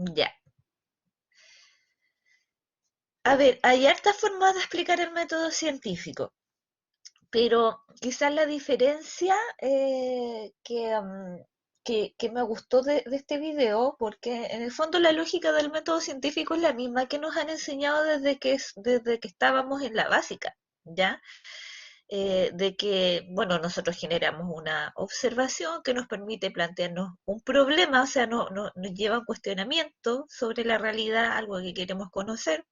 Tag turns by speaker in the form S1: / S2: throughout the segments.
S1: Ya. A ver, hay hartas formas de explicar el método científico, pero quizás la diferencia que me gustó de este video, porque en el fondo la lógica del método científico es la misma que nos han enseñado desde que estábamos en la básica, ¿ya? De que, bueno, nosotros generamos una observación que nos permite plantearnos un problema, o sea, nos lleva a un cuestionamiento sobre la realidad, algo que queremos conocer,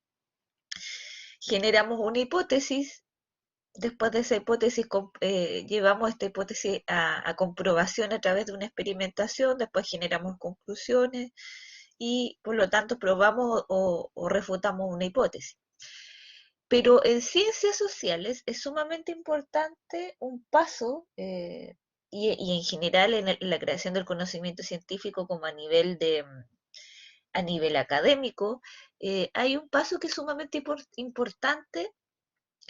S1: generamos una hipótesis. Después de esa hipótesis, llevamos esta hipótesis a comprobación a través de una experimentación, después generamos conclusiones y por lo tanto probamos o refutamos una hipótesis. Pero en ciencias sociales es sumamente importante un paso, y en general en la creación del conocimiento científico como a nivel académico, hay un paso que es sumamente importante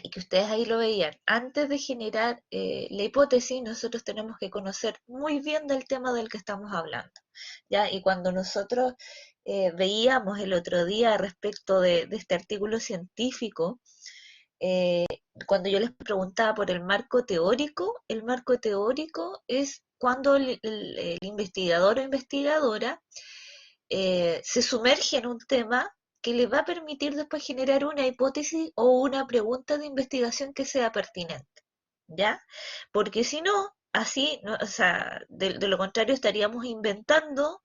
S1: y que ustedes ahí lo veían. Antes de generar la hipótesis, nosotros tenemos que conocer muy bien del tema del que estamos hablando, ¿ya? Y cuando nosotros veíamos el otro día respecto de este artículo científico, eh, cuando yo les preguntaba por el marco teórico es cuando el investigador o investigadora se sumerge en un tema que le va a permitir después generar una hipótesis o una pregunta de investigación que sea pertinente, ¿ya? Porque si no, así, no, o sea, de lo contrario estaríamos inventando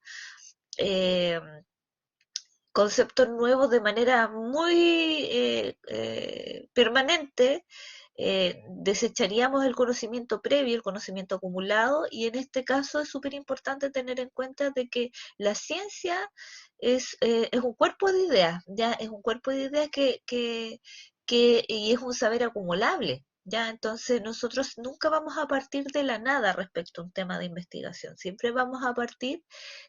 S1: eh, conceptos nuevos de manera muy permanente, desecharíamos el conocimiento previo, el conocimiento acumulado, y en este caso es súper importante tener en cuenta de que la ciencia es un cuerpo de ideas, ya es un cuerpo de ideas y es un saber acumulable. Ya, entonces nosotros nunca vamos a partir de la nada respecto a un tema de investigación, siempre vamos a partir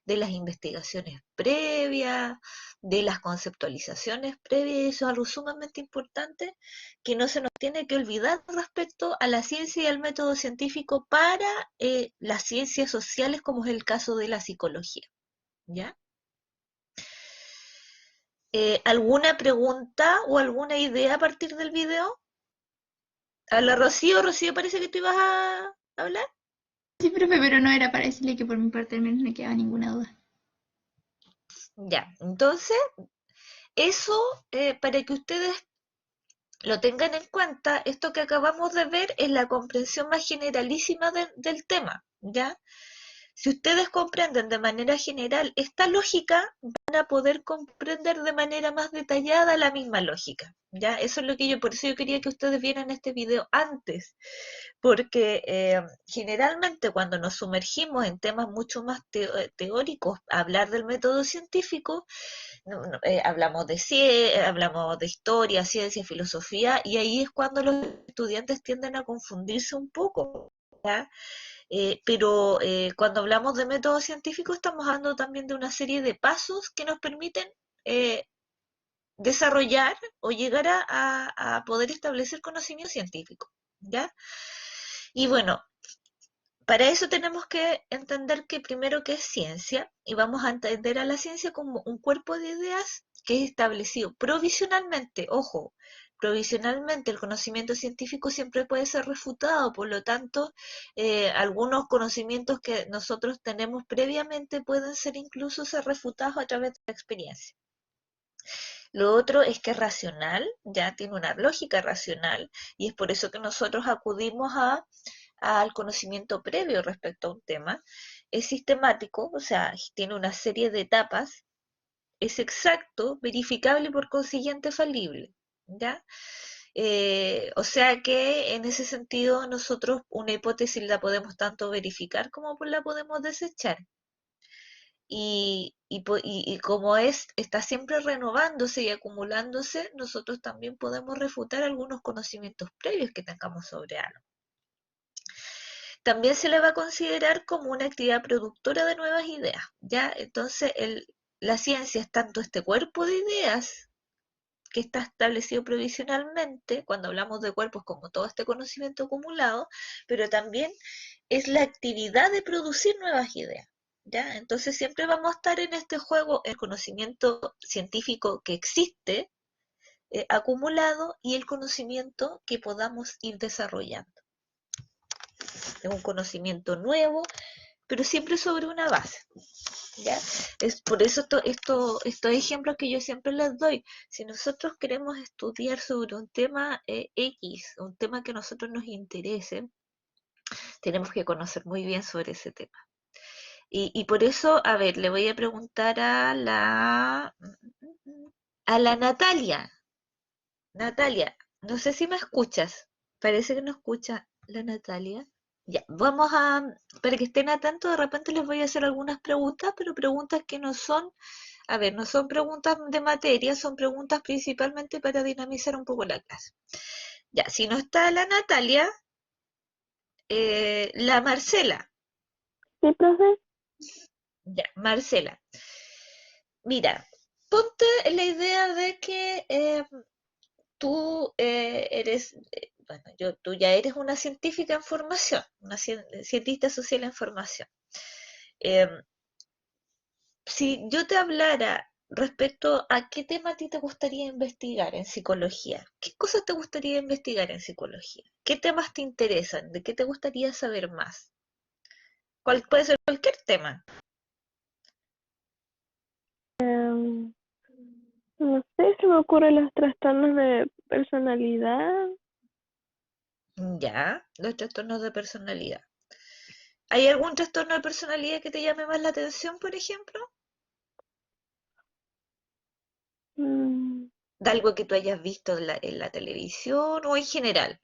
S1: de las investigaciones previas, de las conceptualizaciones previas, y eso es algo sumamente importante que no se nos tiene que olvidar respecto a la ciencia y al método científico para las ciencias sociales, como es el caso de la psicología. ¿Ya? ¿Alguna pregunta o alguna idea a partir del video? A la Rocío, Rocío, parece que tú ibas a hablar.
S2: Sí, profe, pero no era para decirle que por mi parte al menos no quedaba ninguna duda.
S1: Ya, entonces, eso para que ustedes lo tengan en cuenta, esto que acabamos de ver es la comprensión más generalísima del tema, ¿ya? Si ustedes comprenden de manera general esta lógica, van a poder comprender de manera más detallada la misma lógica, ¿ya? Eso es lo que por eso yo quería que ustedes vieran este video antes, porque generalmente cuando nos sumergimos en temas mucho más teóricos, hablar del método científico, hablamos de historia, ciencia, filosofía, y ahí es cuando los estudiantes tienden a confundirse un poco, ¿ya? Pero cuando hablamos de método científico estamos hablando también de una serie de pasos que nos permiten eh, desarrollar o llegar a poder establecer conocimiento científico, ¿ya? Y bueno, para eso tenemos que entender que primero que es ciencia, y vamos a entender a la ciencia como un cuerpo de ideas que es establecido provisionalmente. Ojo, provisionalmente el conocimiento científico siempre puede ser refutado, por lo tanto, algunos conocimientos que nosotros tenemos previamente pueden ser incluso ser refutados a través de la experiencia. Lo otro es que es racional, ya tiene una lógica racional, y es por eso que nosotros acudimos al conocimiento previo respecto a un tema. Es sistemático, o sea, tiene una serie de etapas, es exacto, verificable y por consiguiente falible, ¿ya? O sea que en ese sentido nosotros una hipótesis la podemos tanto verificar como la podemos desechar. Y como está siempre renovándose y acumulándose, nosotros también podemos refutar algunos conocimientos previos que tengamos sobre algo. También se le va a considerar como una actividad productora de nuevas ideas, ¿ya? Entonces, la ciencia es tanto este cuerpo de ideas que está establecido provisionalmente, cuando hablamos de cuerpos como todo este conocimiento acumulado, pero también es la actividad de producir nuevas ideas. ¿ya? Entonces siempre vamos a estar en este juego el conocimiento científico que existe acumulado y el conocimiento que podamos ir desarrollando. Es un conocimiento nuevo, pero siempre sobre una base. ¿Ya? Es por eso estos ejemplos que yo siempre les doy. Si nosotros queremos estudiar sobre un tema X, un tema que a nosotros nos interese, tenemos que conocer muy bien sobre ese tema. Y por eso, a ver, le voy a preguntar a la Natalia. Natalia, no sé si me escuchas. Parece que no escucha la Natalia. Ya, para que estén atentos, de repente les voy a hacer algunas preguntas, pero preguntas que no son, a ver, no son preguntas de materia, son preguntas principalmente para dinamizar un poco la clase. Ya, si no está la Natalia, la Marcela.
S3: Sí, profe.
S1: Ya, Marcela. Mira, ponte la idea de que tú bueno, tú ya eres una científica en formación, una cientista social en formación. Eh, si yo te hablara respecto a qué tema a ti te gustaría investigar en psicología, ¿qué cosas te gustaría investigar en psicología? ¿Qué temas te interesan? ¿De qué te gustaría saber más? ¿Cuál puede ser cualquier tema?
S3: Em, no sé, se me ocurren los trastornos de personalidad.
S1: Ya, los trastornos de personalidad. ¿Hay algún trastorno de personalidad que te llame más la atención, por ejemplo?
S3: Mm,
S1: ¿De algo que tú hayas visto en la televisión o en general?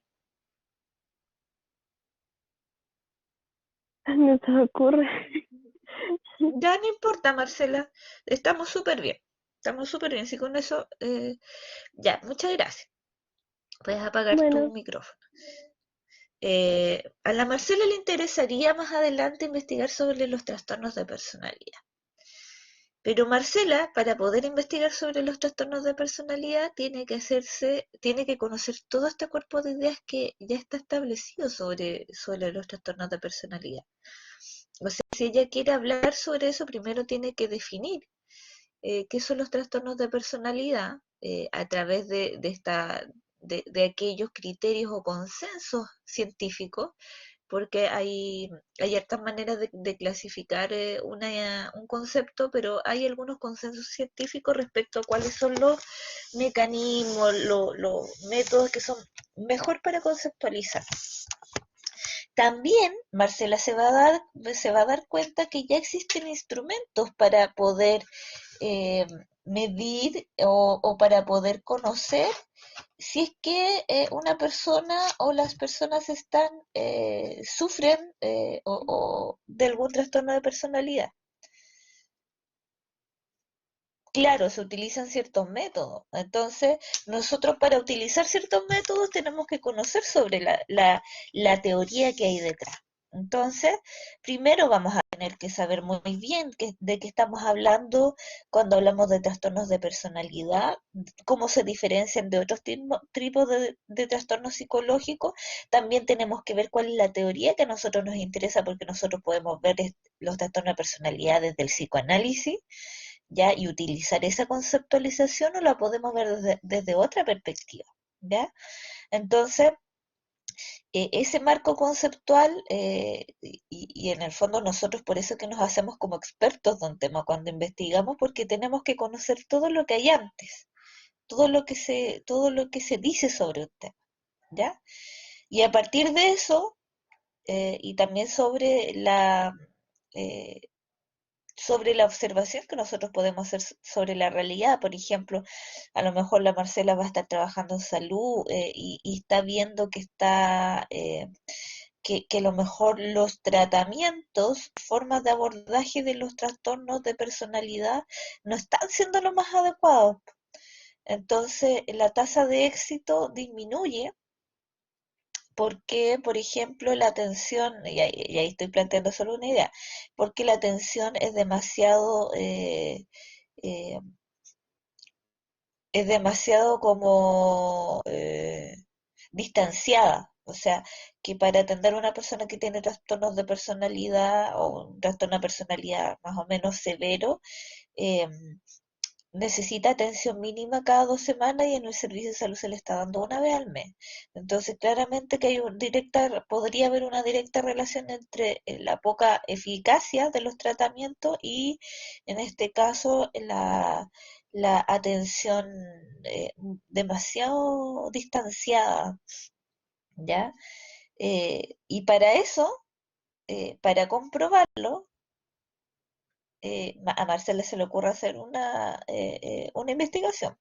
S3: no se me ocurre.
S1: Ya no importa, Marcela, estamos súper bien. Estamos súper bien, sí, con eso, ya, muchas gracias. Puedes apagar tu
S3: Bueno,
S1: micrófono. A la Marcela le interesaría más adelante investigar sobre los trastornos de personalidad. Pero Marcela, para poder investigar sobre los trastornos de personalidad, tiene que conocer todo este cuerpo de ideas que ya está establecido sobre los trastornos de personalidad. O sea, si ella quiere hablar sobre eso, primero tiene que definir qué son los trastornos de personalidad a través de aquellos criterios o consensos científicos, porque hay hartas maneras de clasificar un concepto, pero hay algunos consensos científicos respecto a cuáles son los mecanismos, los métodos que son mejor para conceptualizar. También Marcela se va a dar cuenta que ya existen instrumentos para poder eh, medir o para poder conocer si es que una persona o las personas sufren o de algún trastorno de personalidad. Claro, se utilizan ciertos métodos. Entonces, nosotros para utilizar ciertos métodos tenemos que conocer sobre la teoría que hay detrás. Entonces, primero vamos a tener que saber muy bien de qué estamos hablando cuando hablamos de trastornos de personalidad, cómo se diferencian de otros tipos de trastornos psicológicos. También tenemos que ver cuál es la teoría que a nosotros nos interesa, porque nosotros podemos ver los trastornos de personalidad desde el psicoanálisis, ¿ya? Y utilizar esa conceptualización o la podemos ver desde otra perspectiva, ¿ya? Entonces, ese marco conceptual, y en el fondo nosotros por eso que nos hacemos como expertos de un tema cuando investigamos, porque tenemos que conocer todo lo que hay antes, todo lo que se dice sobre un tema, ¿ya? Y a partir de eso, y también eh, sobre la observación que nosotros podemos hacer sobre la realidad. Por ejemplo, a lo mejor la Marcela va a estar trabajando en salud y está viendo que a lo mejor los tratamientos, formas de abordaje de los trastornos de personalidad no están siendo lo más adecuados. Entonces, la tasa de éxito disminuye porque, por ejemplo, la atención, y ahí estoy planteando solo una idea, porque la atención eh, es demasiado como distanciada, O sea, que para atender a una persona que tiene trastornos de personalidad o un trastorno de personalidad más o menos severo, eh, necesita atención mínima cada 2 semanas y en el servicio de salud se le está dando una vez al mes. Entonces, claramente que hay podría haber una directa relación entre la poca eficacia de los tratamientos y, en este caso, la atención demasiado distanciada, ¿ya? Y para eso, para comprobarlo, a Marcela se le ocurre hacer una investigación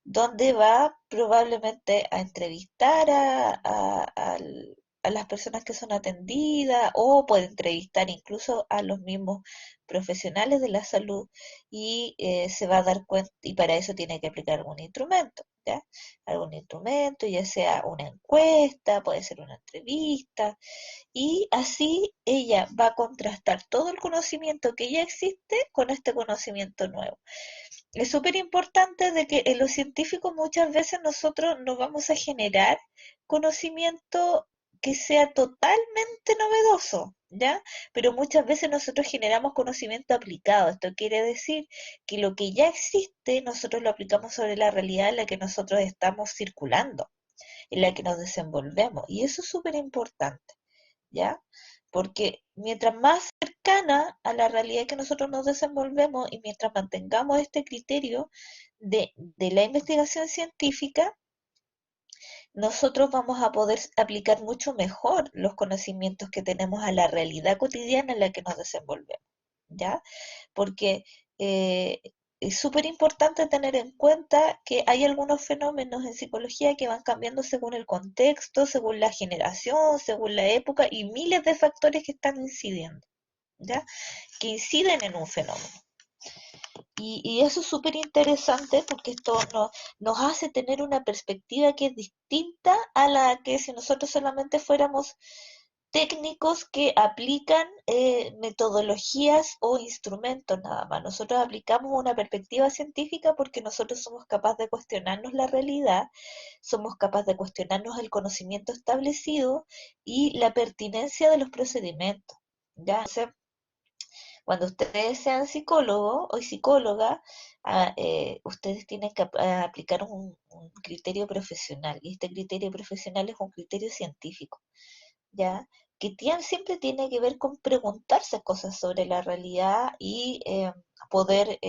S1: donde va probablemente a entrevistar a las personas que son atendidas o puede entrevistar incluso a los mismos profesionales de la salud y se va a dar cuenta, y para eso tiene que aplicar algún instrumento, ¿ya? Algún instrumento, ya sea una encuesta, puede ser una entrevista, y así ella va a contrastar todo el conocimiento que ya existe con este conocimiento nuevo. Es súper importante de que en los científicos muchas veces nosotros nos vamos a generar conocimiento que sea totalmente novedoso, ¿ya? Pero muchas veces nosotros generamos conocimiento aplicado. Esto quiere decir que lo que ya existe nosotros lo aplicamos sobre la realidad en la que nosotros estamos circulando, en la que nos desenvolvemos. Y eso es súper importante, ¿ya? Porque mientras más cercana a la realidad que nosotros nos desenvolvemos y mientras mantengamos este criterio de la investigación científica, nosotros vamos a poder aplicar mucho mejor los conocimientos que tenemos a la realidad cotidiana en la que nos desenvolvemos, ¿ya? Porque eh, es súper importante tener en cuenta que hay algunos fenómenos en psicología que van cambiando según el contexto, según la generación, según la época y miles de factores que están incidiendo, ¿ya? Que inciden en un fenómeno. Y eso es súper interesante porque esto nos hace tener una perspectiva que es distinta a la que si nosotros solamente fuéramos técnicos que aplican metodologías o instrumentos nada más. Nosotros aplicamos una perspectiva científica porque nosotros somos capaces de cuestionarnos la realidad, somos capaces de cuestionarnos el conocimiento establecido y la pertinencia de los procedimientos. ¿Ya? Entonces, cuando ustedes sean psicólogos o psicóloga, ustedes tienen que aplicar un criterio profesional y este criterio profesional es un criterio científico, ¿ya? Que siempre tiene que ver con preguntarse cosas sobre la realidad y poder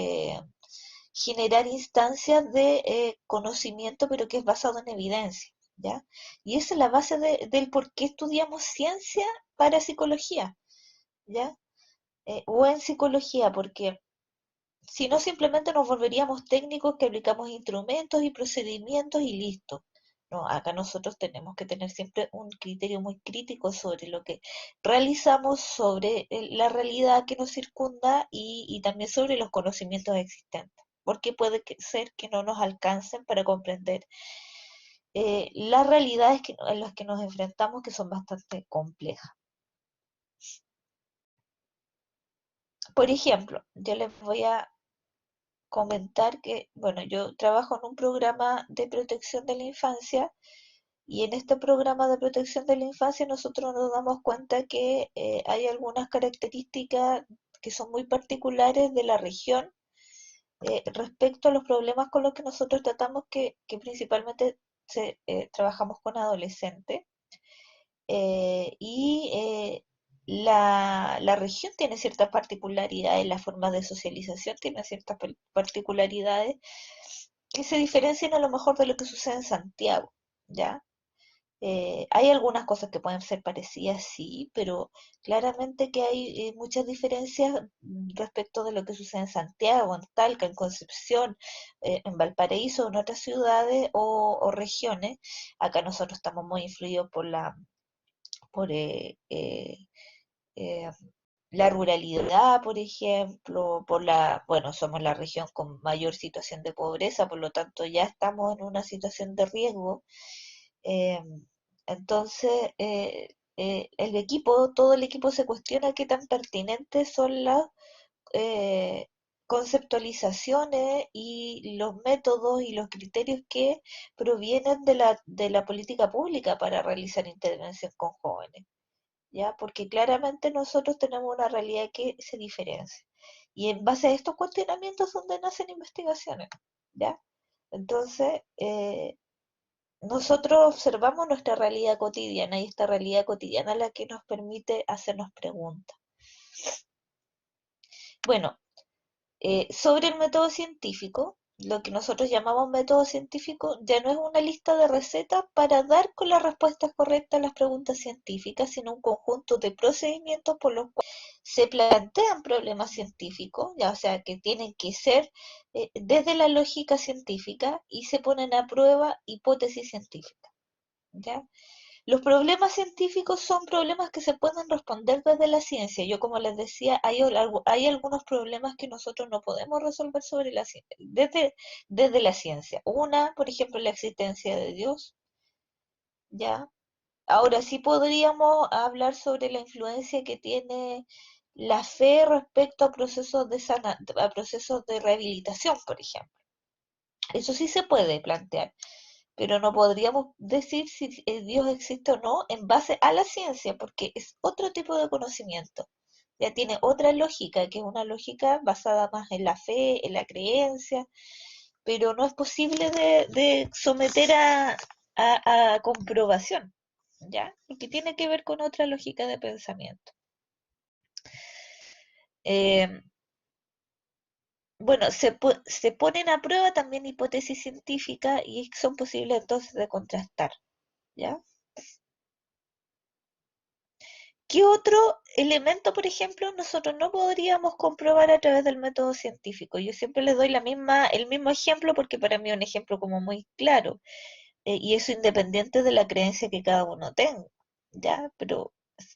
S1: generar instancias de conocimiento, pero que es basado en evidencia, ¿ya? Y esa es la base del por qué estudiamos ciencia para psicología, ¿ya? O en psicología, porque si no simplemente nos volveríamos técnicos que aplicamos instrumentos y procedimientos y listo. No, acá nosotros tenemos que tener siempre un criterio muy crítico sobre lo que realizamos, sobre la realidad que nos circunda y también sobre los conocimientos existentes, porque puede ser que no nos alcancen para comprender las realidades en las que nos enfrentamos, que son bastante complejas. Por ejemplo, yo les voy a comentar que, bueno, yo trabajo en un programa de protección de la infancia y en este programa de protección de la infancia nosotros nos damos cuenta que hay algunas características que son muy particulares de la región respecto a los problemas con los que nosotros tratamos, que principalmente trabajamos con adolescentes. La región tiene ciertas particularidades, la forma de socialización tiene ciertas particularidades que se diferencian a lo mejor de lo que sucede en Santiago, ¿ya? Hay algunas cosas que pueden ser parecidas, sí, pero claramente que hay muchas diferencias respecto de lo que sucede en Santiago, en Talca, en Concepción, en Valparaíso, en otras ciudades o regiones. Acá nosotros estamos muy influidos por eh, la ruralidad, por ejemplo, bueno, somos la región con mayor situación de pobreza, por lo tanto ya estamos en una situación de riesgo. eh, entonces, todo el equipo se cuestiona qué tan pertinentes son eh, conceptualizaciones y los métodos y los criterios que provienen de la política pública para realizar intervención con jóvenes, ¿ya? Porque claramente nosotros tenemos una realidad que se diferencia. Y en base a estos cuestionamientos es donde nacen investigaciones, ¿ya? Entonces, nosotros observamos nuestra realidad cotidiana y esta realidad cotidiana es la que nos permite hacernos preguntas. Bueno, sobre el método científico, lo que nosotros llamamos método científico ya no es una lista de recetas para dar con las respuestas correctas a las preguntas científicas, sino un conjunto de procedimientos por los cuales se plantean problemas científicos, ya o sea, que tienen que ser desde la lógica científica y se ponen a prueba hipótesis científicas, ¿ya? Los problemas científicos son problemas que se pueden responder desde la ciencia. Yo, como les decía, hay algunos problemas que nosotros no podemos resolver sobre desde la ciencia. Una, por ejemplo, la existencia de Dios, ¿ya? Ahora sí podríamos hablar sobre la influencia que tiene la fe respecto a a procesos de rehabilitación, por ejemplo. Eso sí se puede plantear, pero no podríamos decir si Dios existe o no en base a la ciencia, porque es otro tipo de conocimiento. Ya tiene otra lógica, que es una lógica basada más en la fe, en la creencia, pero no es posible de someter a comprobación, ¿ya? Porque tiene que ver con otra lógica de pensamiento. Eh, bueno, se ponen a prueba también hipótesis científicas y son posibles entonces de contrastar, ¿ya? ¿Qué otro elemento, por ejemplo, nosotros no podríamos comprobar a través del método científico? Yo siempre les doy el mismo ejemplo porque para mí es un ejemplo como muy claro, y eso independiente de la creencia que cada uno tenga, ¿ya? Pero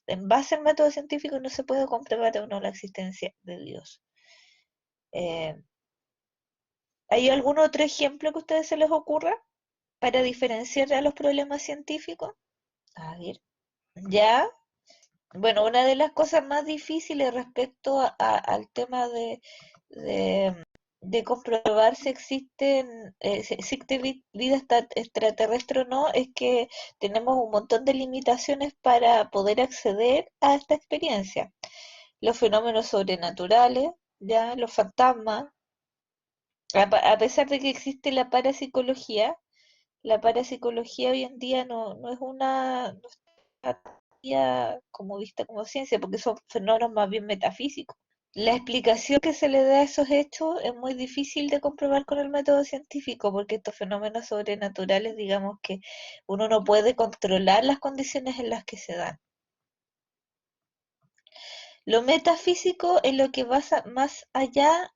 S1: en base al método científico no se puede comprobar o no la existencia de Dios. Eh, ¿Hay algún otro ejemplo que a ustedes se les ocurra para diferenciar a los problemas científicos? A ver, ¿ya? Bueno, una de las cosas más difíciles respecto al tema de, de comprobar si existe vida extraterrestre o no, es que tenemos un montón de limitaciones para poder acceder a esta experiencia. Los fenómenos sobrenaturales, ya, los fantasmas, a pesar de que existe la parapsicología hoy en día no es no está todavía como vista como ciencia, porque son fenómenos más bien metafísicos. La explicación que se le da a esos hechos es muy difícil de comprobar con el método científico, porque estos fenómenos sobrenaturales, digamos que uno no puede controlar las condiciones en las que se dan. Lo metafísico es lo que va más allá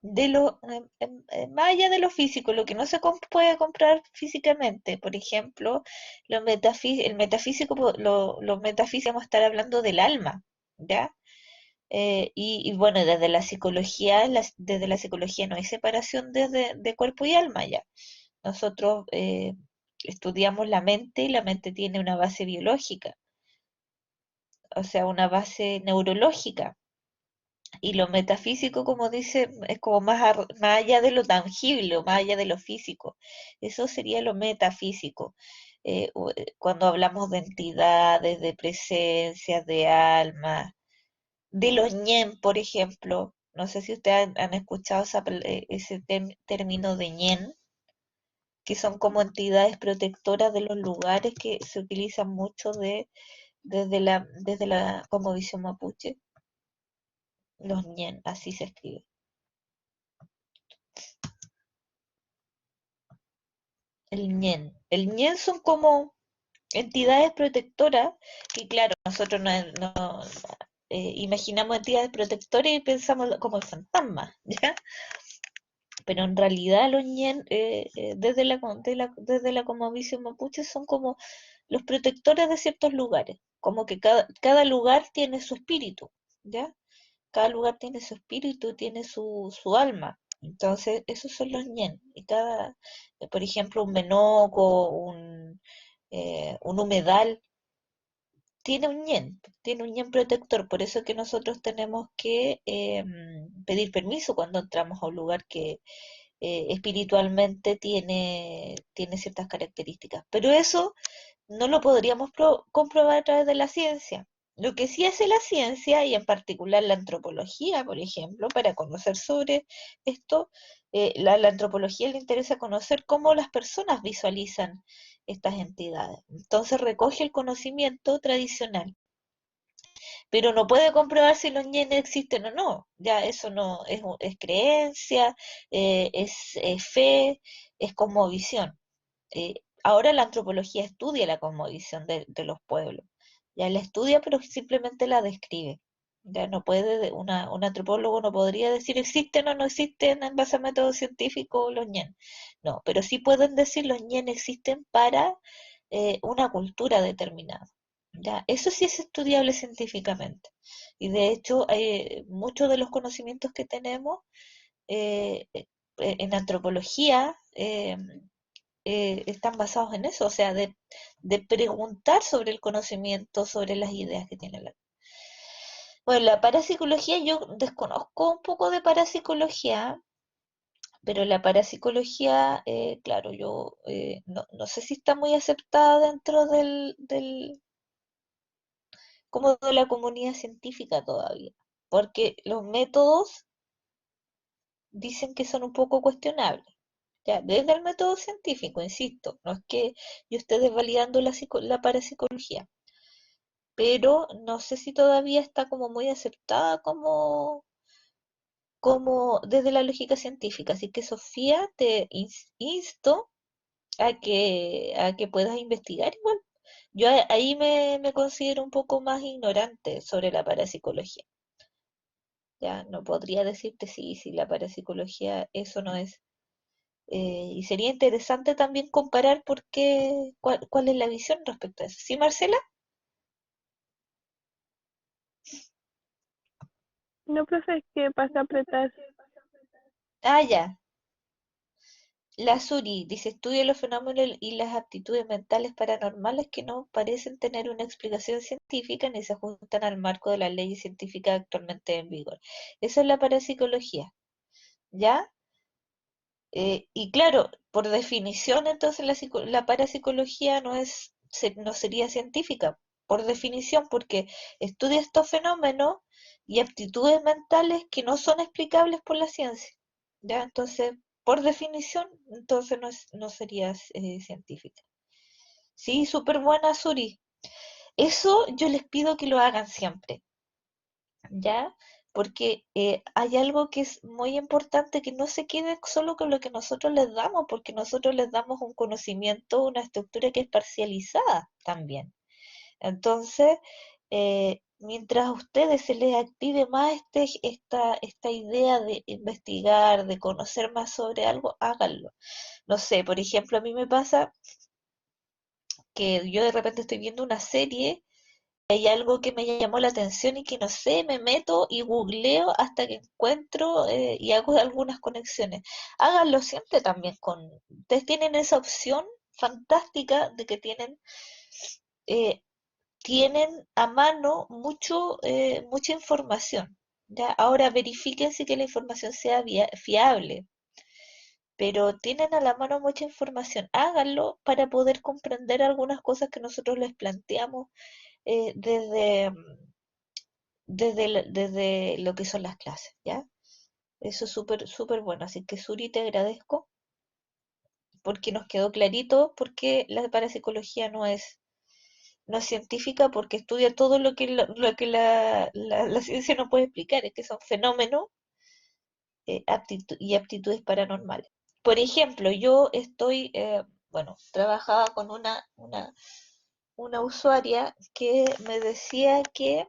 S1: más allá de lo físico, lo que no se puede comprar físicamente. Por ejemplo, el metafísico, lo metafísico vamos a estar hablando del alma, ¿ya? Y bueno, desde la psicología no hay separación de cuerpo y alma ya. Nosotros estudiamos la mente y la mente tiene una base biológica, o sea, una base neurológica. Y lo metafísico, como dice, es como más allá de lo tangible o más allá de lo físico. Eso sería lo metafísico. Cuando hablamos de entidades, de presencias, de alma, de los ñen, por ejemplo. No sé si ustedes han escuchado ese término de ñen, que son como entidades protectoras de los lugares que se utilizan mucho desde la como visión mapuche. Los ñen, así se escribe. El ñen. El ñen son como entidades protectoras que, claro, nosotros imaginamos entidades protectoras y pensamos como el fantasma, ¿ya? Pero en realidad los ñen, desde la cosmovisión mapuche, son como los protectores de ciertos lugares, como que cada lugar tiene su espíritu, ¿ya? Cada lugar tiene su espíritu, tiene su alma. Entonces, esos son los ñen. Y por ejemplo, un menoco, un humedal, tiene un ñen protector, por eso que nosotros tenemos que pedir permiso cuando entramos a un lugar que espiritualmente tiene ciertas características. Pero eso no lo podríamos comprobar a través de la ciencia. Lo que sí hace la ciencia, y en particular la antropología, por ejemplo, para conocer sobre esto, la antropología le interesa conocer cómo las personas visualizan estas entidades. Entonces recoge el conocimiento tradicional, pero no puede comprobar si los ñenes existen o no. Ya eso no es creencia, es fe, es cosmovisión. Ahora la antropología estudia la cosmovisión de los pueblos. Ya la estudia, pero simplemente la describe. Ya no puede, un antropólogo no podría decir existen o no existen en base a métodos científicos los ñen. No, pero sí pueden decir los ñen existen para una cultura determinada. Ya, eso sí es estudiable científicamente. Y de hecho, muchos de los conocimientos que tenemos en antropología están basados en eso, o sea, de preguntar sobre el conocimiento, sobre las ideas que tiene la... Bueno, la parapsicología, yo desconozco un poco de parapsicología, pero la parapsicología, claro, yo no sé si está muy aceptada dentro como de la comunidad científica todavía, porque los métodos dicen que son un poco cuestionables. Ya, desde el método científico, insisto, no es que yo esté desvalidando la parapsicología, pero no sé si todavía está como muy aceptada como desde la lógica científica. Así que Sofía, te insto a que puedas investigar igual. Yo ahí me considero un poco más ignorante sobre la parapsicología. Ya no podría decirte si la parapsicología eso no es. Y sería interesante también comparar cuál es la visión respecto a eso. ¿Sí, Marcela?
S3: No, profe, es que pasa a apretar.
S1: Ah, ya. La Suri dice, estudia los fenómenos y las aptitudes mentales paranormales que no parecen tener una explicación científica ni se ajustan al marco de las leyes científicas actualmente en vigor. Eso es la parapsicología, ¿ya? Y claro, por definición, entonces la parapsicología no sería científica, por definición, porque estudia estos fenómenos y aptitudes mentales que no son explicables por la ciencia. ¿Ya? Entonces, por definición, entonces no sería científica. Sí, súper buena, Suri. Eso yo les pido que lo hagan siempre. ¿Ya? Porque hay algo que es muy importante, que no se quede solo con lo que nosotros les damos, porque nosotros les damos un conocimiento, una estructura que es parcializada también. Entonces, mientras a ustedes se les active más esta idea de investigar, de conocer más sobre algo, háganlo. No sé, por ejemplo, a mí me pasa que yo de repente estoy viendo una serie, hay algo que me llamó la atención y que no sé, me meto y googleo hasta que encuentro y hago algunas conexiones. Háganlo siempre también ustedes tienen esa opción fantástica de que eh, tienen a mano mucha información. ¿Ya? Ahora verifiquen si que la información sea fiable, pero tienen a la mano mucha información. Háganlo para poder comprender algunas cosas que nosotros les planteamos desde lo que son las clases, ¿ya? Eso es súper, súper bueno. Así que, Suri, te agradezco porque nos quedó clarito porque la parapsicología no es científica, porque estudia todo lo que la ciencia no puede explicar, es que son fenómenos y aptitudes paranormales. Por ejemplo, yo bueno, trabajaba con una usuaria que me decía que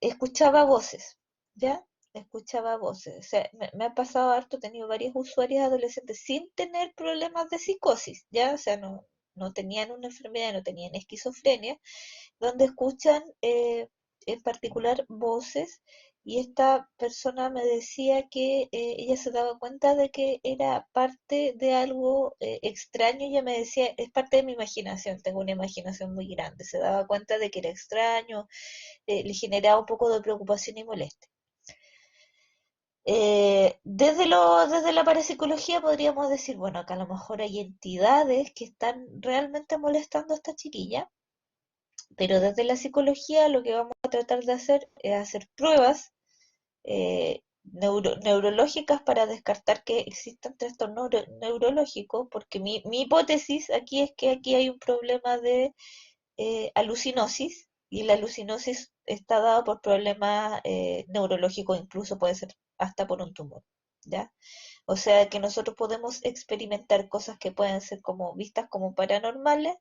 S1: escuchaba voces, ¿ya? Escuchaba voces. O sea, me ha pasado harto, he tenido varias usuarias adolescentes sin tener problemas de psicosis, ¿ya? O sea, no tenían una enfermedad, no tenían esquizofrenia, donde escuchan en particular voces, y esta persona me decía que ella se daba cuenta de que era parte de algo extraño. Ella me decía, es parte de mi imaginación, tengo una imaginación muy grande, se daba cuenta de que era extraño, le generaba un poco de preocupación y molestia. Desde la parapsicología podríamos decir, bueno, que a lo mejor hay entidades que están realmente molestando a esta chiquilla, pero desde la psicología lo que vamos a tratar de hacer es hacer pruebas neurológicas para descartar que existan trastornos neurológicos, porque mi hipótesis aquí es que aquí hay un problema de alucinosis, y la alucinosis está dada por problemas neurológicos, incluso puede ser hasta por un tumor, ¿ya? O sea que nosotros podemos experimentar cosas que pueden ser como vistas como paranormales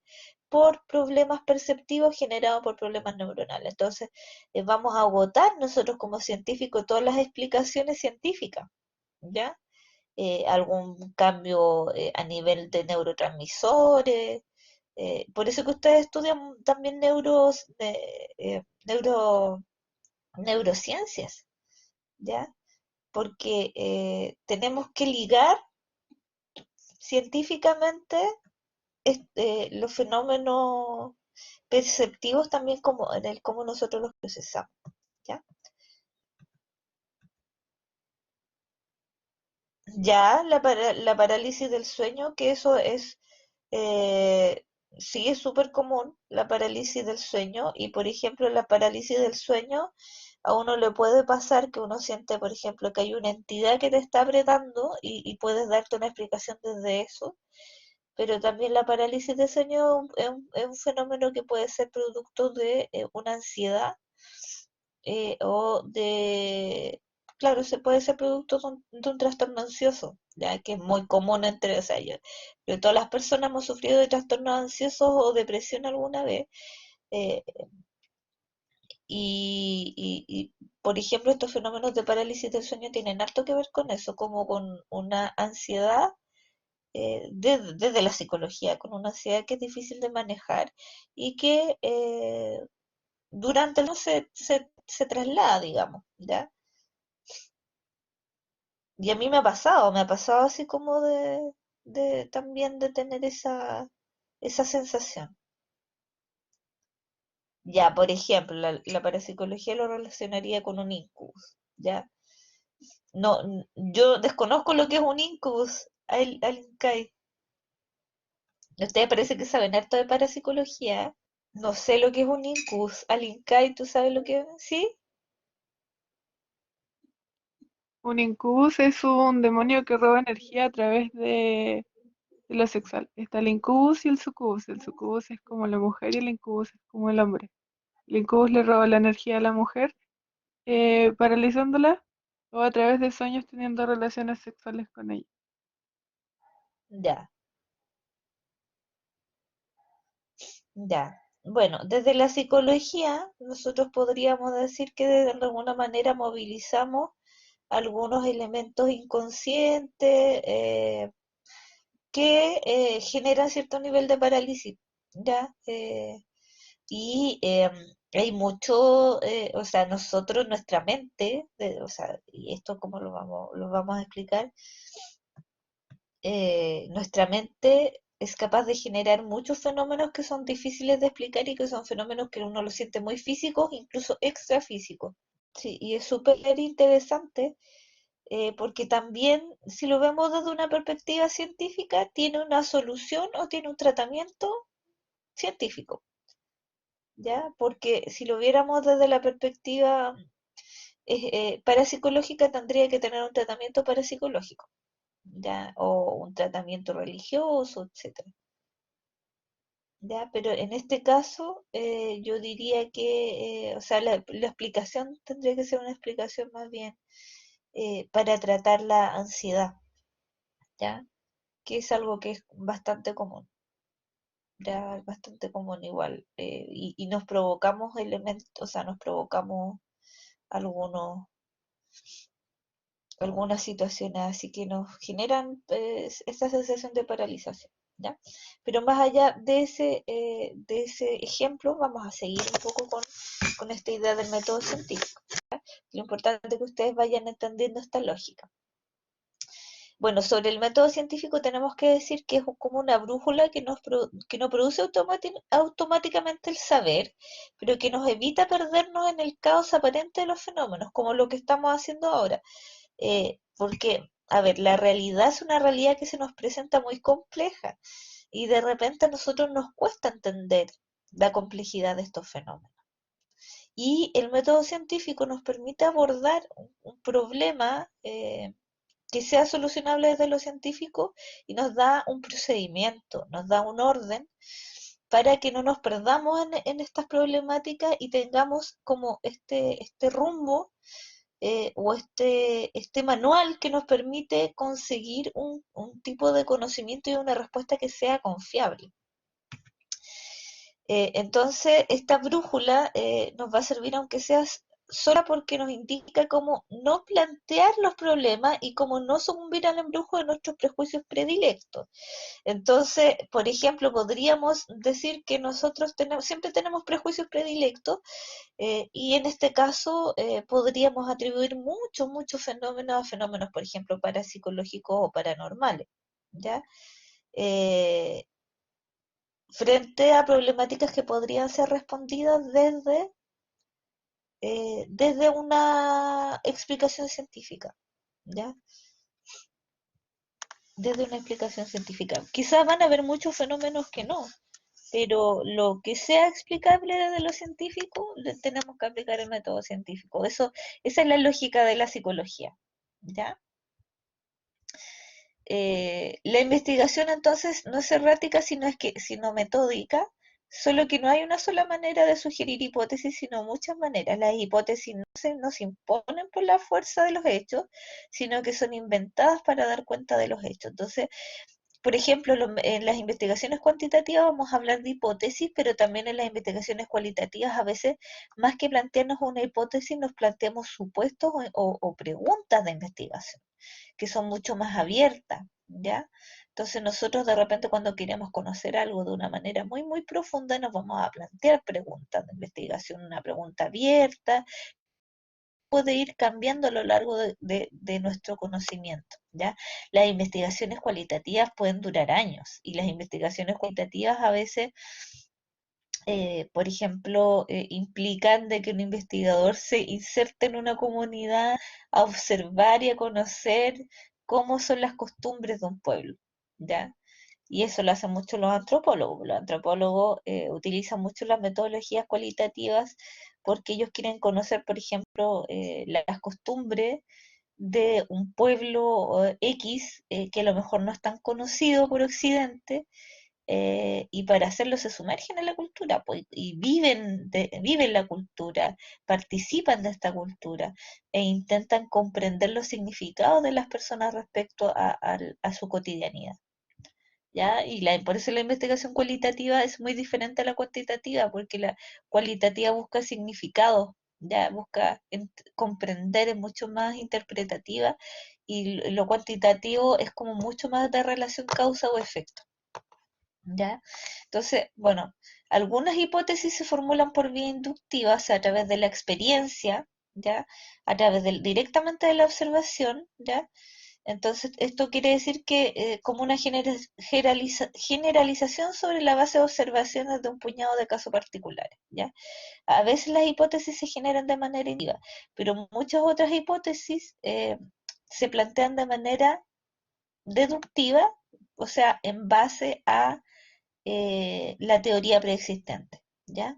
S1: por problemas perceptivos generados por problemas neuronales. Entonces, vamos a agotar nosotros como científicos todas las explicaciones científicas, ¿ya? Algún cambio a nivel de neurotransmisores. Por eso que ustedes estudian también neurociencias, ¿ya? Porque tenemos que ligar científicamente los fenómenos perceptivos también como en el cómo nosotros los procesamos, ¿ya? Ya la parálisis del sueño, que eso es, eh, sí es súper común, la parálisis del sueño, y por ejemplo la parálisis del sueño, a uno le puede pasar que uno siente, por ejemplo, que hay una entidad que te está apretando y puedes darte una explicación desde eso, pero también la parálisis de sueño es un fenómeno que puede ser producto de una ansiedad o de, claro, se puede ser producto de un trastorno ansioso, ya que es muy común entre, o sea, todas las personas hemos sufrido de trastornos ansiosos o depresión alguna vez, eh, por ejemplo, estos fenómenos de parálisis del sueño tienen harto que ver con eso, como con una ansiedad desde la psicología, con una ansiedad que es difícil de manejar y que durante el se traslada, digamos, ¿ya? Y a mí me ha pasado así como de también de tener esa sensación. Ya, por ejemplo, la parapsicología lo relacionaría con un incubus, ¿ya? No, yo desconozco lo que es un incubus, Kai. Ustedes parece que saben harto de parapsicología. No sé lo que es un incubus. Alincay, ¿tú sabes lo que es? ¿Sí?
S3: Un incubus es un demonio que roba energía a través de lo sexual. Está el incubus y el sucubus. El sucubus es como la mujer y el incubus es como el hombre. El incubus le roba la energía a la mujer, paralizándola o a través de sueños teniendo relaciones sexuales con ella.
S1: Ya, ya. Bueno, desde la psicología, nosotros podríamos decir que de alguna manera movilizamos algunos elementos inconscientes que generan cierto nivel de parálisis, ¿ya? Y hay mucho, o sea, nosotros, nuestra mente, o sea, y esto cómo lo vamos a explicar, nuestra mente es capaz de generar muchos fenómenos que son difíciles de explicar y que son fenómenos que uno los siente muy físicos, incluso extrafísicos. Sí, y es súper interesante porque también, si lo vemos desde una perspectiva científica, tiene una solución o tiene un tratamiento científico, ¿ya? Porque si lo viéramos desde la perspectiva parapsicológica, tendría que tener un tratamiento parapsicológico, ¿ya? O un tratamiento religioso, etcétera. ¿Ya? Pero en este caso, yo diría que, o sea, la explicación tendría que ser una explicación más bien para tratar la ansiedad, ¿ya? Que es algo que es bastante común, ya es bastante común igual, y nos provocamos elementos, o sea, nos provocamos algunos, algunas situaciones así que nos generan esa sensación de paralización. ¿ya? Pero más allá de ese ejemplo, vamos a seguir un poco con esta idea del método científico. Lo importante es que ustedes vayan entendiendo esta lógica. Bueno, sobre el método científico tenemos que decir que es como una brújula que no produce automáticamente el saber, pero que nos evita perdernos en el caos aparente de los fenómenos, como lo que estamos haciendo ahora. Porque, a ver, la realidad es una realidad que se nos presenta muy compleja y de repente a nosotros nos cuesta entender la complejidad de estos fenómenos. Y el método científico nos permite abordar un problema que sea solucionable desde lo científico y nos da un procedimiento, nos da un orden para que no nos perdamos en estas problemáticas y tengamos como este rumbo o este manual que nos permite conseguir un tipo de conocimiento y una respuesta que sea confiable. Entonces, esta brújula nos va a servir aunque sea sola porque nos indica cómo no plantear los problemas y cómo no sucumbir al embrujo de nuestros prejuicios predilectos. Entonces, por ejemplo, podríamos decir que nosotros siempre tenemos prejuicios predilectos y en este caso podríamos atribuir muchos fenómenos a fenómenos, por ejemplo, parapsicológicos o paranormales, ¿ya? Eh, frente a problemáticas que podrían ser respondidas desde una explicación científica, ¿ya? Desde una explicación científica. Quizás van a haber muchos fenómenos que no, pero lo que sea explicable desde lo científico, tenemos que aplicar el método científico. Esa es la lógica de la psicología, ¿ya? La investigación entonces no es errática, sino metódica, solo que no hay una sola manera de sugerir hipótesis, sino muchas maneras. Las hipótesis no se imponen por la fuerza de los hechos, sino que son inventadas para dar cuenta de los hechos. Entonces, por ejemplo, en las investigaciones cuantitativas vamos a hablar de hipótesis, pero también en las investigaciones cualitativas a veces, más que plantearnos una hipótesis, nos planteamos supuestos o preguntas de investigación que son mucho más abiertas, ¿ya? Entonces nosotros de repente cuando queremos conocer algo de una manera muy profunda nos vamos a plantear preguntas de investigación, una pregunta abierta, puede ir cambiando a lo largo de nuestro conocimiento, ¿ya? Las investigaciones cualitativas pueden durar años y las investigaciones cualitativas a veces por ejemplo, implican de que un investigador se inserte en una comunidad a observar y a conocer cómo son las costumbres de un pueblo, ¿ya? Y eso lo hacen mucho los antropólogos. Los antropólogos utilizan mucho las metodologías cualitativas porque ellos quieren conocer, por ejemplo, las costumbres de un pueblo X que a lo mejor no es tan conocido por Occidente y para hacerlo se sumergen en la cultura pues, y viven la cultura, participan de esta cultura e intentan comprender los significados de las personas respecto a su cotidianidad. ¿Ya? Por eso la investigación cualitativa es muy diferente a la cuantitativa, porque la cualitativa busca significados, ya busca comprender, es mucho más interpretativa, y lo cuantitativo es como mucho más de relación causa o efecto. ¿Ya? Entonces, bueno, algunas hipótesis se formulan por vía inductiva, o sea, a través de la experiencia, ¿ya? A través directamente de la observación, ¿ya? Entonces, esto quiere decir que como una generalización sobre la base de observaciones de un puñado de casos particulares, ¿ya? A veces las hipótesis se generan de manera individual, pero muchas otras hipótesis se plantean de manera deductiva, o sea, en base a la teoría preexistente, ¿ya?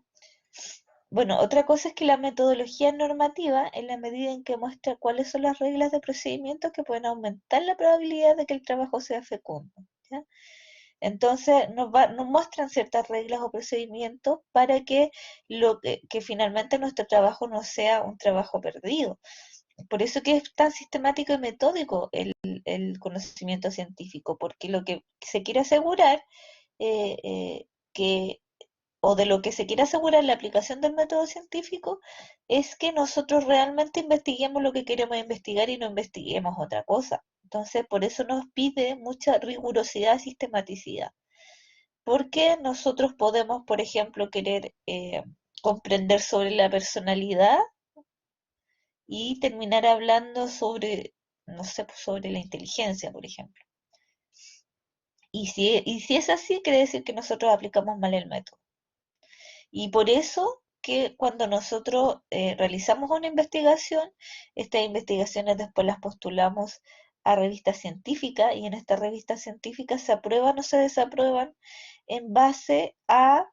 S1: Bueno, otra cosa es que la metodología normativa, en la medida en que muestra cuáles son las reglas de procedimiento que pueden aumentar la probabilidad de que el trabajo sea fecundo, ¿ya? Entonces nos muestran ciertas reglas o procedimientos para que finalmente nuestro trabajo no sea un trabajo perdido. Por eso que es tan sistemático y metódico el conocimiento científico, porque lo que se quiere asegurar eh, eh, que, o de lo que se quiere asegurar la aplicación del método científico, es que nosotros realmente investiguemos lo que queremos investigar y no investiguemos otra cosa. Entonces, por eso nos pide mucha rigurosidad y sistematicidad. porque nosotros podemos, por ejemplo, querer comprender sobre la personalidad y terminar hablando sobre, no sé, pues, sobre la inteligencia, por ejemplo. Y si es así, quiere decir que nosotros aplicamos mal el método. Y por eso que cuando nosotros realizamos una investigación, estas investigaciones después las postulamos a revistas científicas y en estas revistas científicas se aprueban o se desaprueban en base a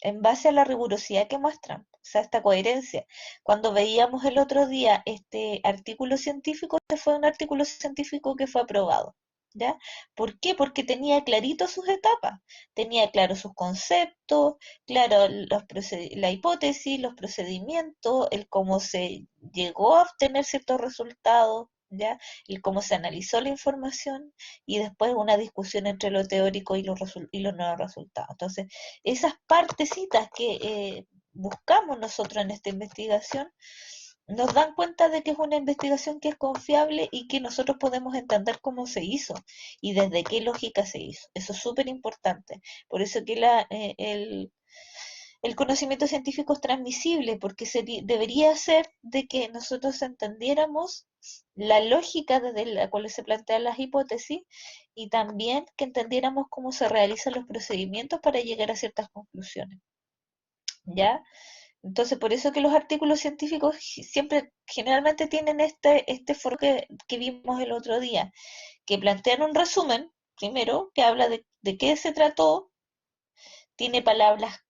S1: en base a la rigurosidad que muestran, o sea, esta coherencia. Cuando veíamos el otro día este artículo científico, este fue un artículo científico que fue aprobado. ¿Ya? ¿Por qué? Porque tenía clarito sus etapas, tenía claro sus conceptos, claro la hipótesis, los procedimientos, el cómo se llegó a obtener ciertos resultados, ¿ya? El cómo se analizó la información y después una discusión entre lo teórico y los nuevos resultados. Entonces, esas partecitas que buscamos nosotros en esta investigación nos dan cuenta de que es una investigación que es confiable y que nosotros podemos entender cómo se hizo y desde qué lógica se hizo. Eso es súper importante. Por eso que el conocimiento científico es transmisible, porque debería ser de que nosotros entendiéramos la lógica desde la cual se plantean las hipótesis y también que entendiéramos cómo se realizan los procedimientos para llegar a ciertas conclusiones. ¿Ya? Entonces, por eso que los artículos científicos siempre, generalmente tienen este foro que vimos el otro día, que plantean un resumen, primero, que habla de qué se trató, tiene palabras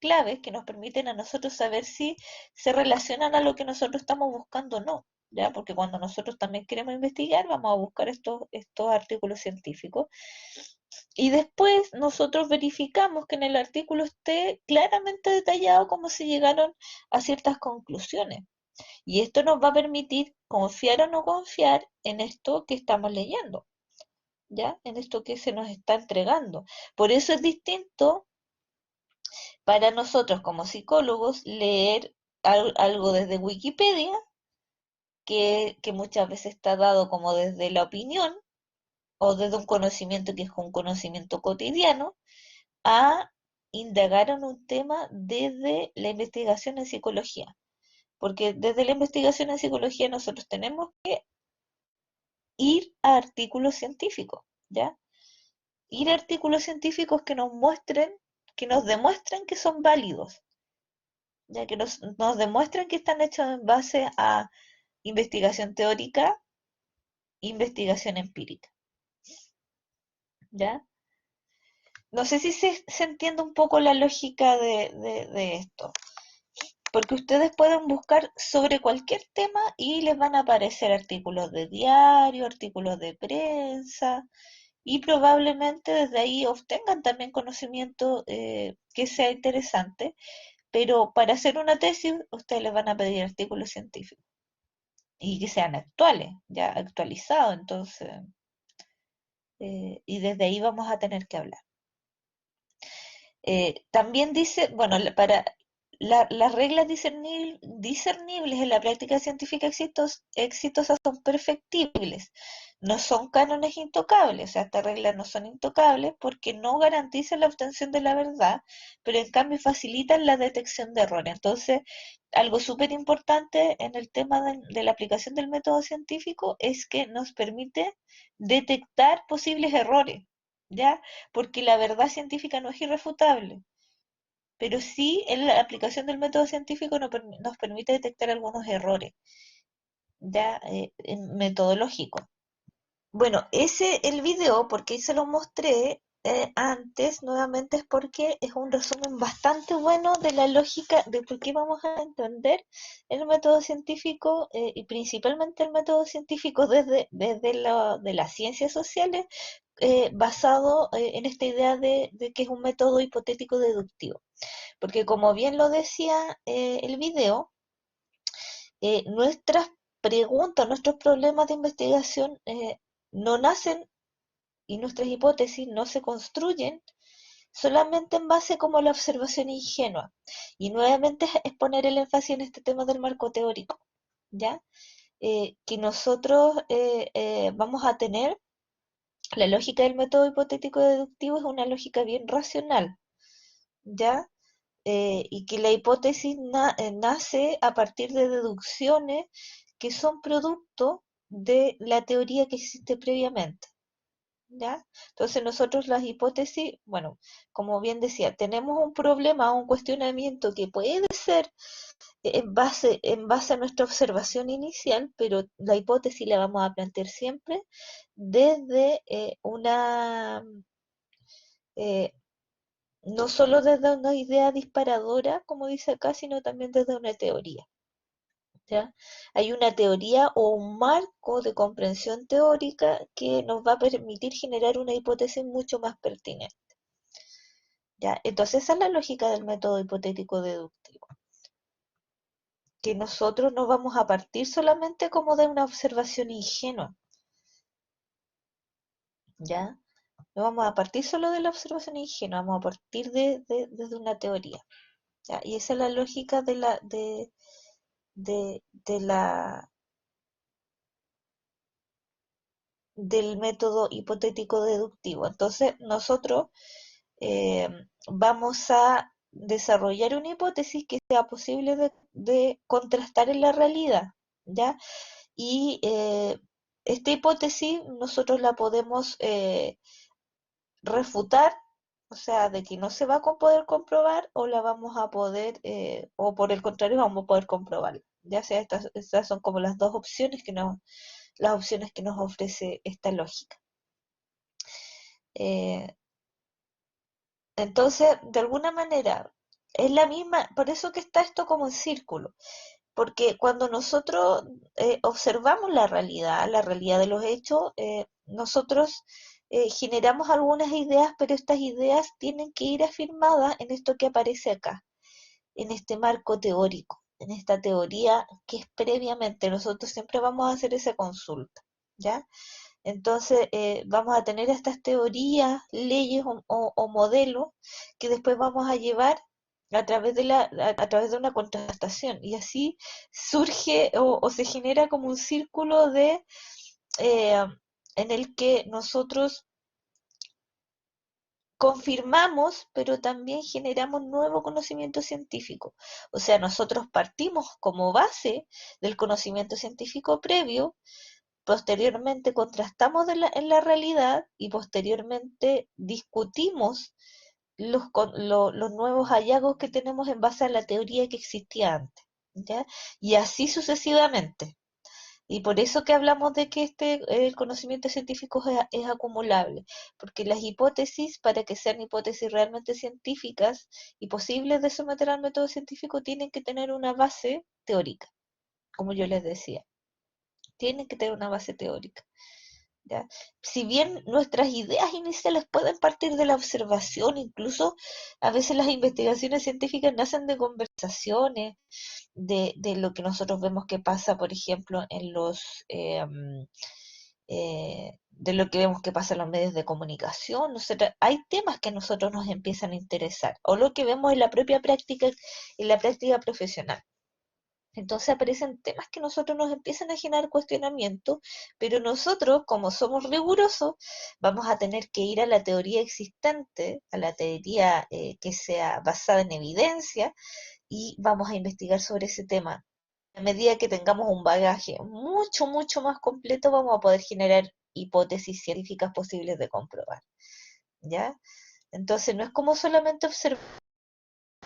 S1: claves que nos permiten a nosotros saber si se relacionan a lo que nosotros estamos buscando o no, ¿ya? Porque cuando nosotros también queremos investigar, vamos a buscar estos artículos científicos. Y después nosotros verificamos que en el artículo esté claramente detallado cómo se llegaron a ciertas conclusiones. Y esto nos va a permitir confiar o no confiar en esto que estamos leyendo, ¿ya? En esto que se nos está entregando. Por eso es distinto para nosotros como psicólogos leer algo desde Wikipedia, que muchas veces está dado como desde la opinión o desde un conocimiento que es un conocimiento cotidiano, a indagar en un tema desde la investigación en psicología. Porque desde la investigación en psicología nosotros tenemos que ir a artículos científicos, ¿ya? Ir a artículos científicos que nos muestren, que nos demuestren que son válidos, ya que nos demuestran que están hechos en base a investigación teórica, investigación empírica, ¿ya? No sé si se entiende un poco la lógica de esto, porque ustedes pueden buscar sobre cualquier tema y les van a aparecer artículos de diario, artículos de prensa, y probablemente desde ahí obtengan también conocimiento que sea interesante, pero para hacer una tesis ustedes les van a pedir artículos científicos y que sean actuales, ya actualizados, entonces, y desde ahí vamos a tener que hablar. También dice, bueno, las reglas discernibles en la práctica científica exitosas son perfectibles, no son cánones intocables, o sea, estas reglas no son intocables porque no garantizan la obtención de la verdad, pero en cambio facilitan la detección de errores. Entonces, algo súper importante en el tema de la aplicación del método científico es que nos permite detectar posibles errores, ¿ya? Porque la verdad científica no es irrefutable, pero sí en la aplicación del método científico nos permite detectar algunos errores, ya metodológicos. Bueno, el video, porque se lo mostré antes, nuevamente es porque es un resumen bastante bueno de la lógica de por qué vamos a entender el método científico y principalmente el método científico de las ciencias sociales basado en esta idea de que es un método hipotético deductivo. Porque como bien lo decía el video, nuestras preguntas, nuestros problemas de investigación no nacen y nuestras hipótesis no se construyen solamente en base como a la observación ingenua. Y nuevamente es poner el énfasis en este tema del marco teórico, ¿ya? Que nosotros vamos a tener La lógica del método hipotético deductivo es una lógica bien racional, ¿ya? Y que la hipótesis nace a partir de deducciones que son producto de la teoría que existe previamente, ¿ya? Entonces nosotros las hipótesis, bueno, como bien decía, tenemos un problema, un cuestionamiento que puede ser en base a nuestra observación inicial, pero la hipótesis la vamos a plantear siempre desde eh, no solo desde una idea disparadora, como dice acá, sino también desde una teoría. ¿Ya? Hay una teoría o un marco de comprensión teórica que nos va a permitir generar una hipótesis mucho más pertinente. ¿Ya? Entonces esa es la lógica del método hipotético deductivo, que nosotros no vamos a partir solamente como de una observación ingenua, ¿ya? No vamos a partir solo de la observación ingenua, vamos a partir desde una teoría, ¿ya? Y esa es la lógica de la del método hipotético deductivo. Entonces, nosotros eh, vamos a desarrollar una hipótesis que sea posible de contrastar en la realidad, ¿ya? Y esta hipótesis nosotros la podemos refutar, o sea, de que no se va a poder comprobar, o la vamos a poder, o por el contrario, vamos a poder comprobar. Ya sea estas son como las dos opciones las opciones que nos ofrece esta lógica. Eh, entonces, de alguna manera, es la misma, por eso que está esto como en círculo, porque cuando nosotros observamos la realidad de los hechos, nosotros generamos algunas ideas, pero estas ideas tienen que ir afirmadas en esto que aparece acá, en este marco teórico, en esta teoría que es previamente, nosotros siempre vamos a hacer esa consulta, ¿ya? Entonces vamos a tener estas teorías, leyes o modelos que después vamos a llevar a través de una contrastación, y así surge o se genera como un círculo eh, en el que nosotros confirmamos, pero también generamos nuevo conocimiento científico. O sea, nosotros partimos como base del conocimiento científico previo, posteriormente contrastamos en la realidad y posteriormente discutimos los nuevos hallazgos que tenemos en base a la teoría que existía antes, ¿ya? Y así sucesivamente. Y por eso que hablamos de que el conocimiento científico es acumulable, porque las hipótesis, para que sean hipótesis realmente científicas y posibles de someter al método científico, tienen que tener una base teórica, como yo les decía, tienen que tener una base teórica. ¿Ya? Si bien nuestras ideas iniciales pueden partir de la observación, incluso a veces las investigaciones científicas nacen de conversaciones, de lo que nosotros vemos que pasa, por ejemplo, de lo que vemos que pasa en los medios de comunicación. Hay temas que a nosotros nos empiezan a interesar, o lo que vemos en la práctica profesional. Entonces aparecen temas que nosotros nos empiezan a generar cuestionamiento, pero nosotros, como somos rigurosos, vamos a tener que ir a la teoría existente, a la teoría que sea basada en evidencia, y vamos a investigar sobre ese tema. A medida que tengamos un bagaje mucho, mucho más completo, vamos a poder generar hipótesis científicas posibles de comprobar, ¿ya? Entonces no es como solamente observar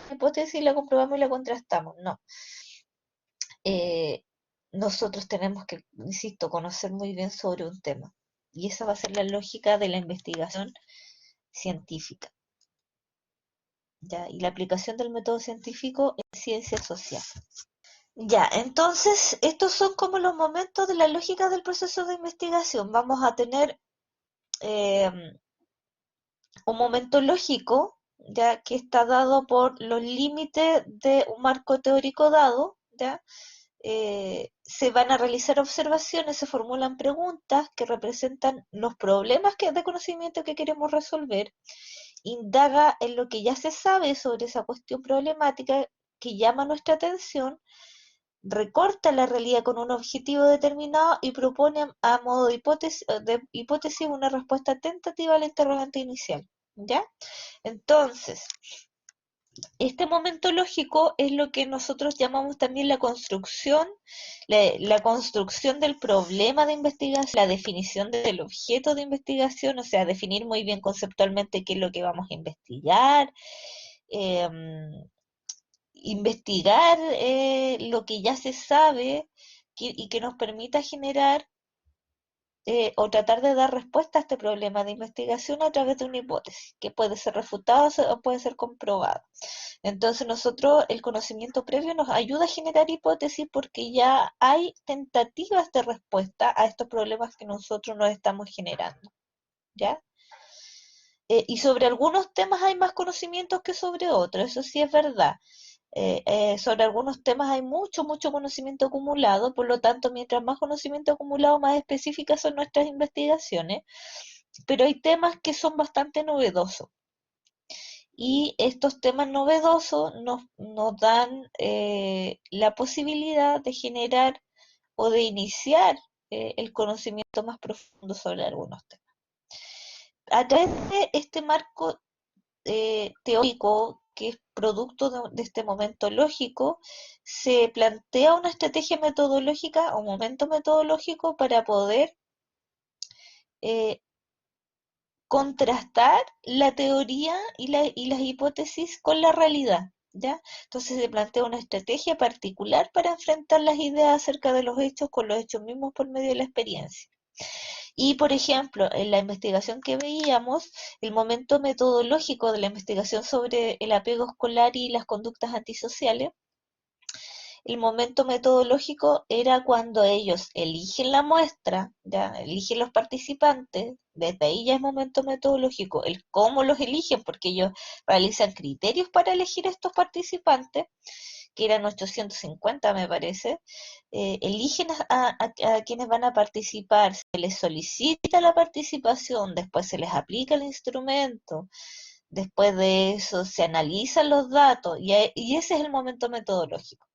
S1: una hipótesis, la comprobamos y la contrastamos, no. eh, Nosotros tenemos que, insisto, conocer muy bien sobre un tema. Y esa va a ser la lógica de la investigación científica, ¿ya? Y la aplicación del método científico en ciencias sociales. Ya, entonces, estos son como los momentos de la lógica del proceso de investigación. Vamos a tener eh, un momento lógico, ya que está dado por los límites de un marco teórico dado, ¿ya? Se van a realizar observaciones, se formulan preguntas que representan los problemas de conocimiento que queremos resolver, indaga en lo que ya se sabe sobre esa cuestión problemática que llama nuestra atención, recorta la realidad con un objetivo determinado y propone a modo de hipótesis una respuesta tentativa al interrogante inicial, ¿ya? Entonces, este momento lógico es lo que nosotros llamamos también la construcción del problema de investigación, la definición del objeto de investigación, o sea, definir muy bien conceptualmente qué es lo que vamos a investigar, eh, investigar lo que ya se sabe y que nos permita generar o tratar de dar respuesta a este problema de investigación a través de una hipótesis, que puede ser refutada o puede ser comprobada. Entonces nosotros, el conocimiento previo nos ayuda a generar hipótesis porque ya hay tentativas de respuesta a estos problemas que nosotros nos estamos generando, ¿ya? Y sobre algunos temas hay más conocimientos que sobre otros, eso sí es verdad. Sobre algunos temas hay mucho conocimiento acumulado, por lo tanto, mientras más conocimiento acumulado, más específicas son nuestras investigaciones, pero hay temas que son bastante novedosos. Y estos temas novedosos nos dan la posibilidad de generar o de iniciar el conocimiento más profundo sobre algunos temas. A través de este marco teórico que es producto de este momento lógico, se plantea una estrategia metodológica o momento metodológico para poder eh, contrastar la teoría y las hipótesis con la realidad, ¿ya? Entonces se plantea una estrategia particular para enfrentar las ideas acerca de los hechos con los hechos mismos por medio de la experiencia. Y, por ejemplo, en la investigación que veíamos, el momento metodológico de la investigación sobre el apego escolar y las conductas antisociales, el momento metodológico era cuando ellos eligen la muestra, ya eligen los participantes, desde ahí ya es momento metodológico, el cómo los eligen, porque ellos realizan criterios para elegir estos participantes, que eran 850 me parece, eligen a quienes van a participar, se les solicita la participación, después se les aplica el instrumento, después de eso se analizan los datos y ese es el momento metodológico.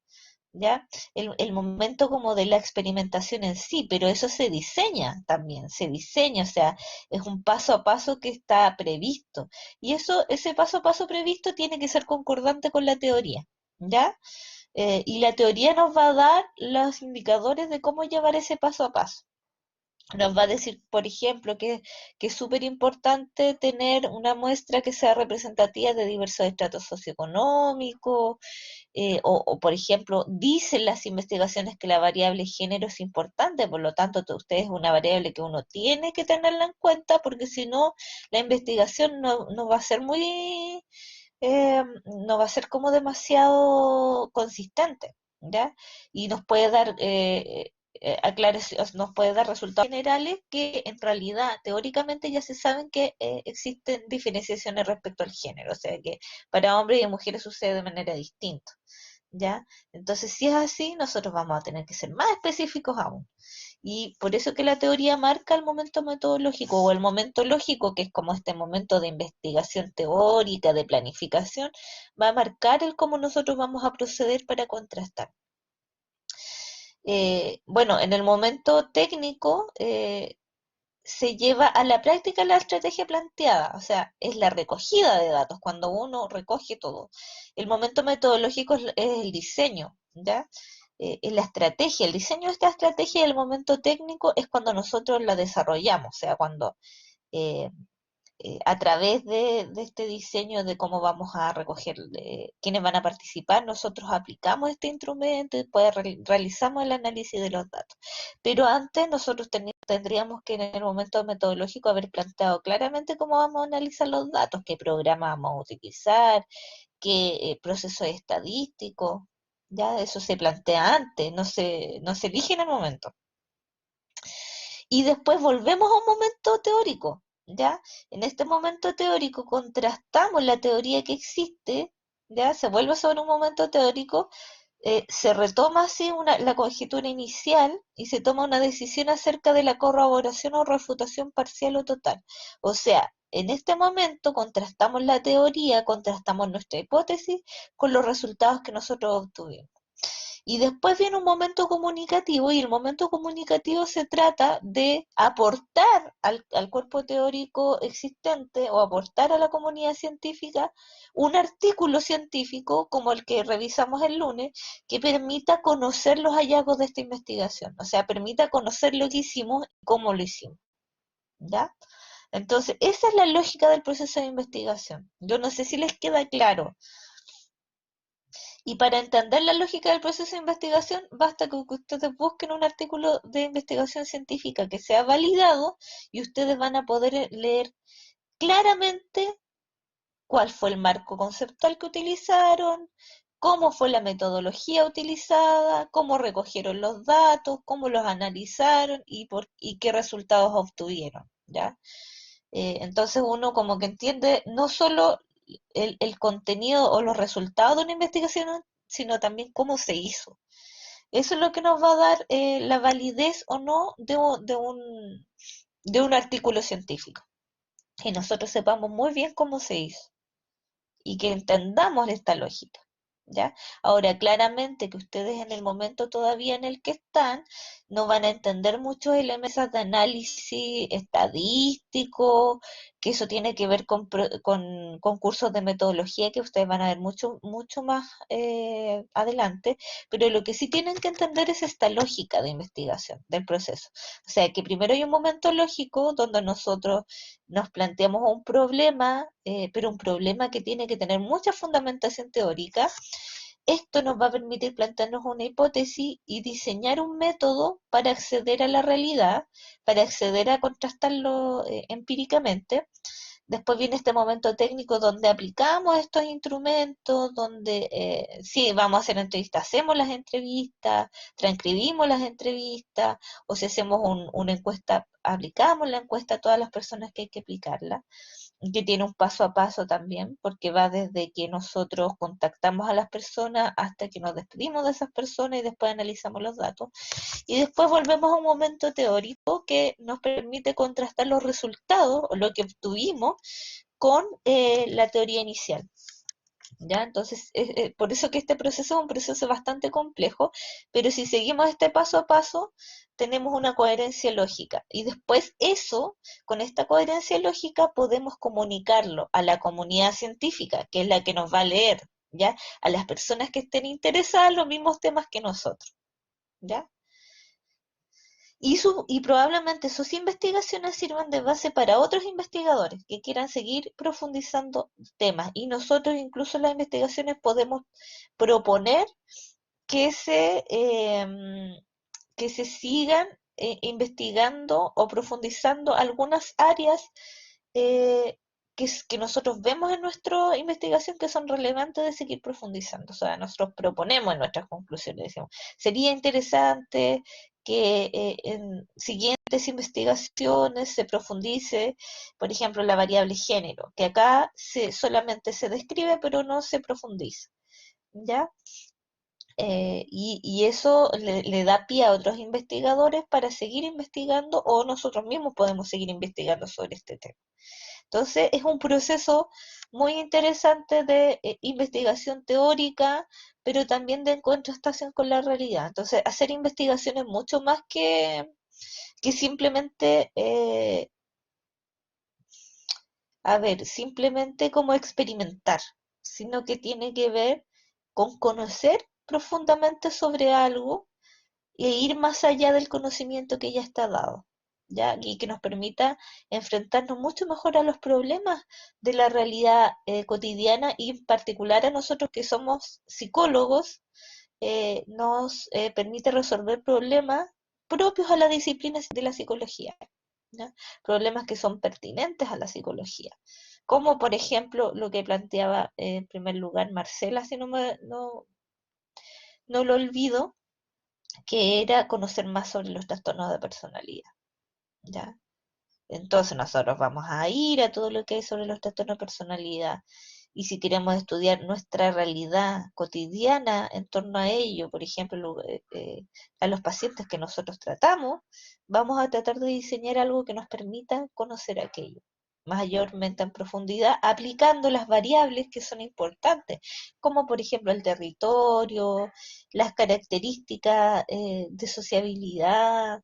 S1: ¿Ya? El momento como de la experimentación en sí, pero eso se diseña también, se diseña, o sea, es un paso a paso que está previsto. Y eso, ese paso a paso previsto tiene que ser concordante con la teoría, ¿ya? Y la teoría nos va a dar los indicadores de cómo llevar ese paso a paso. Nos va a decir, por ejemplo, que es súper importante tener una muestra que sea representativa de diversos estratos socioeconómicos, por ejemplo, dicen las investigaciones que la variable género es importante, por lo tanto, usted es una variable que uno tiene que tenerla en cuenta, porque si no, la investigación no va a ser no va a ser como demasiado consistente, ¿ya? Y nos puede dar nos puede dar resultados generales que en realidad teóricamente ya se saben que existen diferenciaciones respecto al género, o sea que para hombres y mujeres sucede de manera distinta, ¿ya? Entonces, si es así, nosotros vamos a tener que ser más específicos aún. Y por eso que la teoría marca el momento metodológico o el momento lógico, que es como este momento de investigación teórica, de planificación, va a marcar el cómo nosotros vamos a proceder para contrastar. Bueno, en el momento técnico se lleva a la práctica la estrategia planteada, o sea, es la recogida de datos, cuando uno recoge todo. El momento metodológico es el diseño, ¿ya? Es la estrategia, el diseño de esta estrategia y el momento técnico es cuando nosotros la desarrollamos, o sea, cuando eh, a través de este diseño de cómo vamos a recoger, quiénes van a participar, nosotros aplicamos este instrumento y después realizamos el análisis de los datos. Pero antes nosotros tendríamos que en el momento metodológico haber planteado claramente cómo vamos a analizar los datos, qué programa vamos a utilizar, qué proceso estadístico, ya eso se plantea antes, no se elige en el momento. Y después volvemos a un momento teórico, ¿ya? En este momento teórico contrastamos la teoría que existe, ¿ya? Se vuelve sobre un momento teórico, se retoma así la conjetura inicial y se toma una decisión acerca de la corroboración o refutación parcial o total. O sea, en este momento contrastamos la teoría, contrastamos nuestra hipótesis con los resultados que nosotros obtuvimos. Y después viene un momento comunicativo, y el momento comunicativo se trata de aportar al cuerpo teórico existente o aportar a la comunidad científica un artículo científico como el que revisamos el lunes, que permita conocer los hallazgos de esta investigación, o sea, permita conocer lo que hicimos y cómo lo hicimos, ¿ya? Entonces, esa es la lógica del proceso de investigación. Yo no sé si les queda claro. Y para entender la lógica del proceso de investigación, basta que ustedes busquen un artículo de investigación científica que sea validado y ustedes van a poder leer claramente cuál fue el marco conceptual que utilizaron, cómo fue la metodología utilizada, cómo recogieron los datos, cómo los analizaron y qué resultados obtuvieron, ¿ya? Entonces uno como que entiende no solo el contenido o los resultados de una investigación, sino también cómo se hizo. Eso es lo que nos va a dar la validez o no de un artículo científico. Que nosotros sepamos muy bien cómo se hizo y que entendamos esta lógica. ¿Ya? Ahora, claramente que ustedes en el momento todavía en el que están no van a entender muchos elementos de análisis estadístico, que eso tiene que ver con cursos de metodología que ustedes van a ver mucho más adelante, pero lo que sí tienen que entender es esta lógica de investigación del proceso. O sea, que primero hay un momento lógico donde nosotros nos planteamos un problema, pero un problema que tiene que tener mucha fundamentación teórica. Esto nos va a permitir plantearnos una hipótesis y diseñar un método para acceder a la realidad, para acceder a contrastarlo empíricamente. Después viene este momento técnico donde aplicamos estos instrumentos, donde sí, vamos a hacer entrevistas, hacemos las entrevistas, transcribimos las entrevistas, o si hacemos una encuesta, aplicamos la encuesta a todas las personas que hay que aplicarla, que tiene un paso a paso también, porque va desde que nosotros contactamos a las personas hasta que nos despedimos de esas personas y después analizamos los datos. Y después volvemos a un momento teórico que nos permite contrastar los resultados o lo que obtuvimos con la teoría inicial. ¿Ya? Entonces, por eso que este proceso es un proceso bastante complejo, pero si seguimos este paso a paso, tenemos una coherencia lógica. Y después eso, con esta coherencia lógica, podemos comunicarlo a la comunidad científica, que es la que nos va a leer, ¿ya? A las personas que estén interesadas en los mismos temas que nosotros, ¿ya? Y probablemente sus investigaciones sirvan de base para otros investigadores que quieran seguir profundizando temas. Y nosotros incluso en las investigaciones podemos proponer que que se sigan investigando o profundizando algunas áreas eh, que nosotros vemos en nuestra investigación que son relevantes de seguir profundizando. O sea, nosotros proponemos en nuestras conclusiones, decimos, sería interesante que en siguientes investigaciones se profundice, por ejemplo, la variable género, que acá solamente se describe pero no se profundiza, ¿ya? Y eso le da pie a otros investigadores para seguir investigando o nosotros mismos podemos seguir investigando sobre este tema. Entonces es un proceso muy interesante de investigación teórica, pero también de contrastación con la realidad. Entonces hacer investigación es mucho más que simplemente, simplemente como experimentar, sino que tiene que ver con conocer profundamente sobre algo e ir más allá del conocimiento que ya está dado, ¿ya? Y que nos permita enfrentarnos mucho mejor a los problemas de la realidad cotidiana y en particular a nosotros que somos psicólogos, nos permite resolver problemas propios a la disciplina de la psicología, ¿ya? Problemas que son pertinentes a la psicología, como por ejemplo lo que planteaba en primer lugar Marcela, si no lo olvido, que era conocer más sobre los trastornos de personalidad, ¿ya? Entonces nosotros vamos a ir a todo lo que hay sobre los trastornos de personalidad y si queremos estudiar nuestra realidad cotidiana en torno a ello, por ejemplo, a los pacientes que nosotros tratamos, vamos a tratar de diseñar algo que nos permita conocer aquello, mayormente en profundidad, aplicando las variables que son importantes, como por ejemplo el territorio, las características de sociabilidad,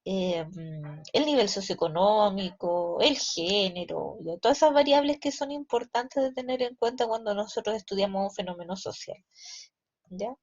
S1: el nivel socioeconómico, el género, todas esas variables que son importantes de tener en cuenta cuando nosotros estudiamos un fenómeno social. ¿Ya?